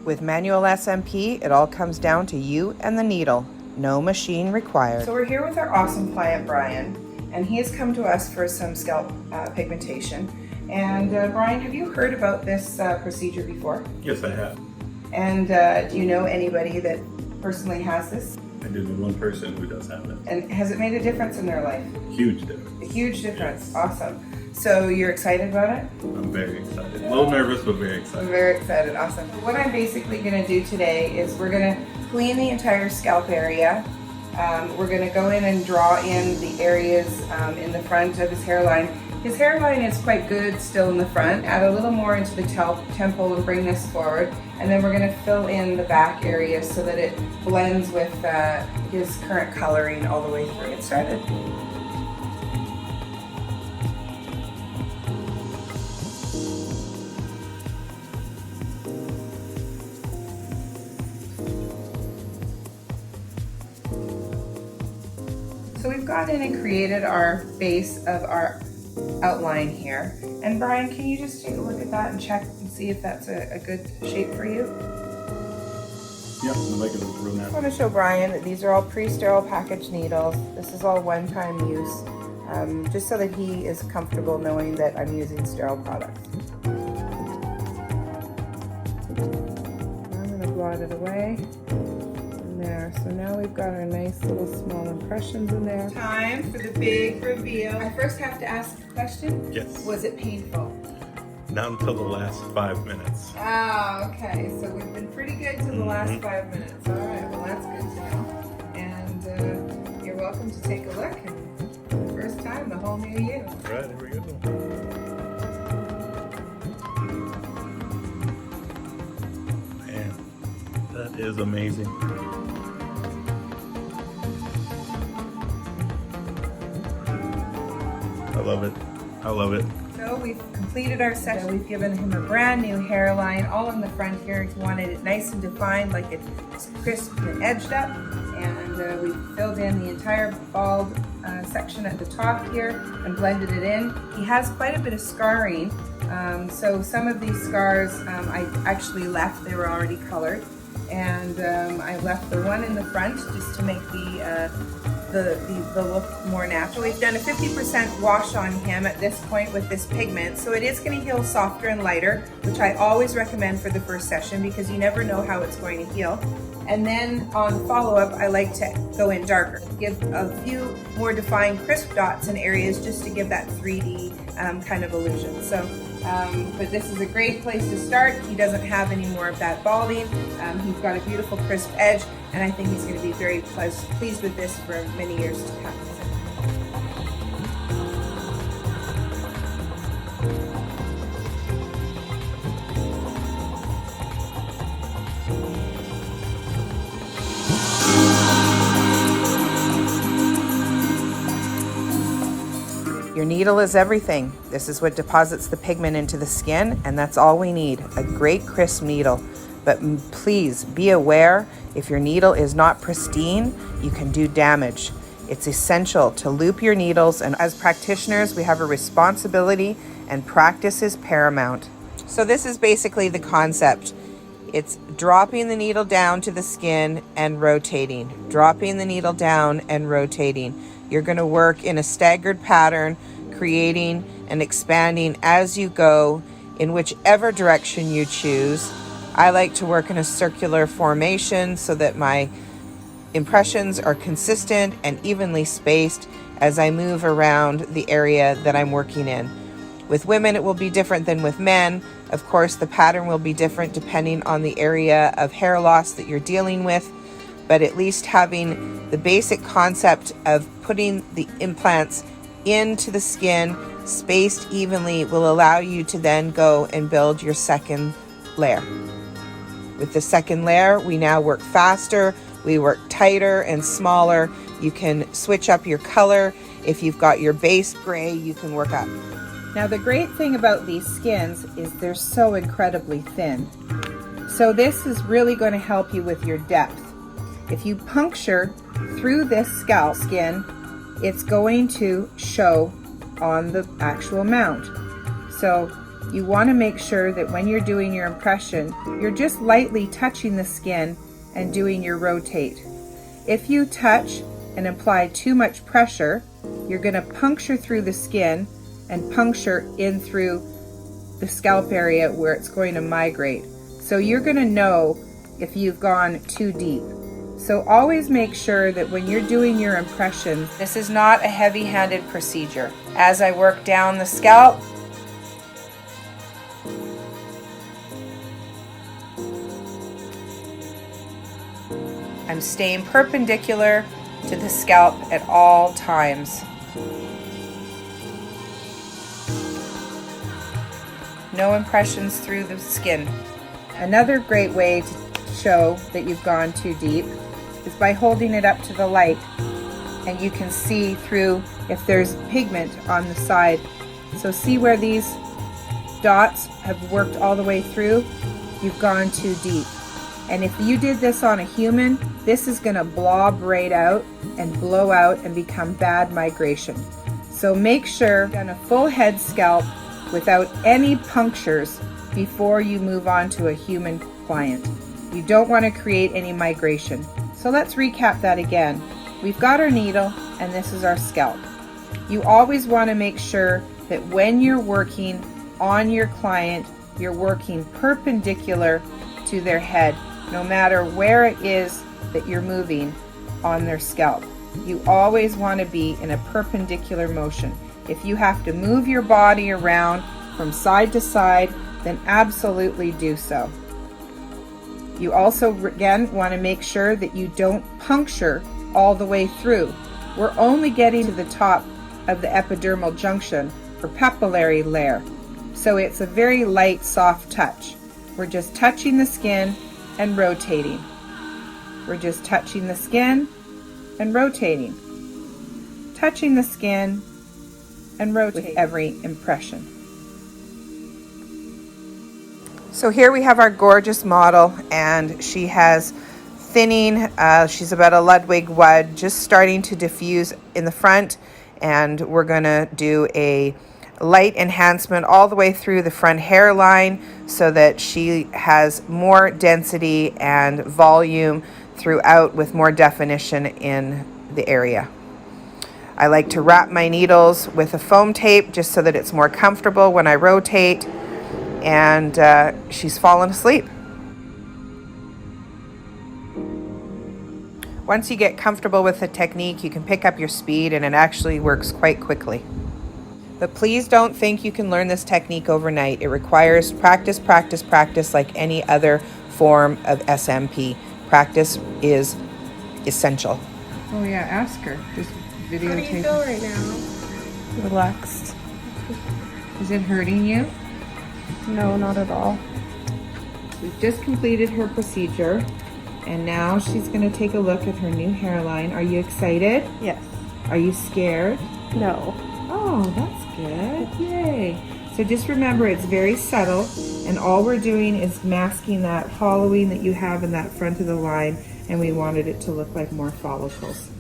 With manual SMP, it all comes down to you and the needle. No machine required. So we're here with our awesome client, Brian, and he has come to us for some scalp pigmentation. And Brian, have you heard about this procedure before? Yes, I have. And do you know anybody that personally has this? I do know one person who does have it. And has it made a difference in their life? Huge difference. A huge difference. Awesome. So you're excited about it? I'm very excited. A little nervous, but very excited. I'm very excited. Awesome. What I'm basically going to do today is we're going to clean the entire scalp area. We're going to go in and draw in the areas in the front of his hairline. His hairline is quite good still in the front. Add a little more into the temple and bring this forward. And then we're going to fill in the back area so that it blends with his current coloring all the way through. Get started. So we've gone in and created our base of our outline here. And Brian, can you just take a look at that and check and see if that's a good shape for you? Yep, I like it real I natural. want to show Brian that these are all pre-sterile packaged needles. This is all one-time use, just so that he is comfortable knowing that I'm using sterile products. I'm going to blot it away. There. So now we've got our nice little small impressions in there. Time for the big reveal. I first have to ask the question. Yes. Was it painful? Not until the last 5 minutes. Ah, okay. So we've been pretty good to the last 5 minutes. All right. Well, that's good to know. And you're welcome to take a look. And for the first time, the whole new you. All right, here we go. Man, that is amazing. I love it. I love it. So we've completed our section. We've given him a brand new hairline, all in the front here. He wanted it nice and defined, like it's crisp and edged up. And we've filled in the entire bald section at the top here and blended it in. He has quite a bit of scarring. So some of these scars I actually left, they were already colored. And I left the one in the front just to make the look more natural. We've done a 50% wash on him at this point with this pigment, so it is going to heal softer and lighter, which I always recommend for the first session because you never know how it's going to heal. And then on follow-up, I like to go in darker, give a few more defined crisp dots in areas just to give that 3D kind of illusion. So, but this is a great place to start. He doesn't have any more of that balding. He's got a beautiful crisp edge, and I think he's going to be very pleased with this for many years to come. Your needle is everything. This is what deposits the pigment into the skin, and that's all we need, a great crisp needle. But please be aware, if your needle is not pristine, you can do damage. It's essential to loop your needles, and as practitioners, we have a responsibility, and practice is paramount. So this is basically the concept. It's dropping the needle down to the skin and rotating, dropping the needle down and rotating. You're going to work in a staggered pattern, creating and expanding as you go in whichever direction you choose. I like to work in a circular formation so that my impressions are consistent and evenly spaced as I move around the area that I'm working in. With women, it will be different than with men. Of course, the pattern will be different depending on the area of hair loss that you're dealing with, but at least having the basic concept of putting the implants into the skin spaced evenly will allow you to then go and build your second layer. With the second layer, we now work faster, we work tighter and smaller. You can switch up your color. If you've got your base gray, you can work up. Now the great thing about these skins is they're so incredibly thin. So this is really going to help you with your depth. If you puncture through this scalp skin, it's going to show on the actual mount. So you want to make sure that when you're doing your impression, you're just lightly touching the skin and doing your rotate. If you touch and apply too much pressure, you're going to puncture through the skin and puncture in through the scalp area where it's going to migrate. So you're going to know if you've gone too deep. So always make sure that when you're doing your impressions, this is not a heavy-handed procedure. As I work down the scalp, I'm staying perpendicular to the scalp at all times. No impressions through the skin. Another great way to show that you've gone too deep is by holding it up to the light, and you can see through if there's pigment on the side. So see where these dots have worked all the way through? You've gone too deep. And if you did this on a human, this is going to blob right out and blow out and become bad migration. So make sure you've done a full head scalp without any punctures before you move on to a human client. You don't want to create any migration. So let's recap that again. We've got our needle and this is our scalp. You always want to make sure that when you're working on your client, you're working perpendicular to their head, no matter where it is that you're moving on their scalp. You always want to be in a perpendicular motion. If you have to move your body around from side to side, then absolutely do so. You also, again, want to make sure that you don't puncture all the way through. We're only getting to the top of the epidermal junction or papillary layer. So it's a very light, soft touch. We're just touching the skin and rotating. We're just touching the skin and rotating. Touching the skin and rotating with every impression. So here we have our gorgeous model, and she has thinning. She's about a Ludwig wud, just starting to diffuse in the front, and we're going to do a light enhancement all the way through the front hairline so that she has more density and volume throughout with more definition in the area. I like to wrap my needles with a foam tape just so that it's more comfortable when I rotate, and she's fallen asleep. Once you get comfortable with the technique, you can pick up your speed, and it actually works quite quickly. But please don't think you can learn this technique overnight. It requires practice, practice, practice like any other form of SMP. Practice is essential. Oh yeah, ask her. Just videotape. How do you feel right now? Relaxed. Is it hurting you? No, not at all. We've just completed her procedure, and now she's going to take a look at her new hairline. Are you excited? Yes. Are you scared? No. Oh, that's good. Yay. So just remember, it's very subtle, and all we're doing is masking that hollowing that you have in that front of the line, and we wanted it to look like more follicles.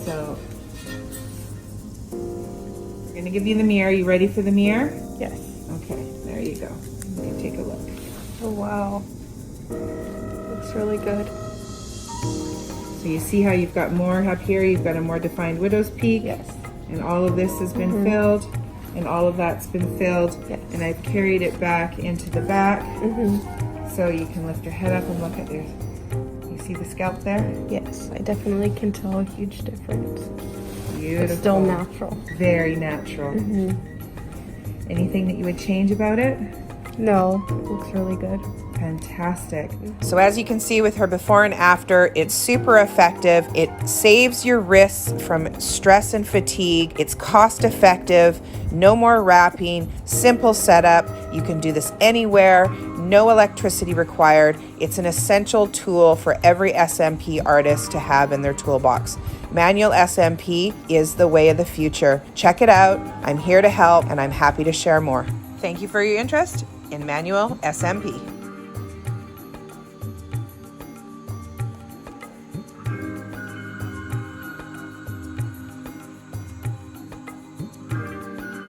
So we're going to give you the mirror. You ready for the mirror? Yes. Okay, there you go. You can take a look. Oh, wow. Looks really good. So you see how you've got more up here, you've got a more defined widow's peak. Yes. And all of this has been filled, and all of that's been filled. Yes. And I've carried it back into the back. Mm-hmm. So you can lift your head up and look at your, you see the scalp there? Yes, I definitely can tell a huge difference. Beautiful. It's still natural. Very natural. Mm-hmm. Anything that you would change about it? No, it looks really good. Fantastic. So as you can see with her before and after, it's super effective. It saves your wrists from stress and fatigue. It's cost effective, no more wrapping, simple setup. You can do this anywhere, no electricity required. It's an essential tool for every SMP artist to have in their toolbox. Manual SMP is the way of the future. Check it out. I'm here to help, and I'm happy to share more. Thank you for your interest in Manual SMP.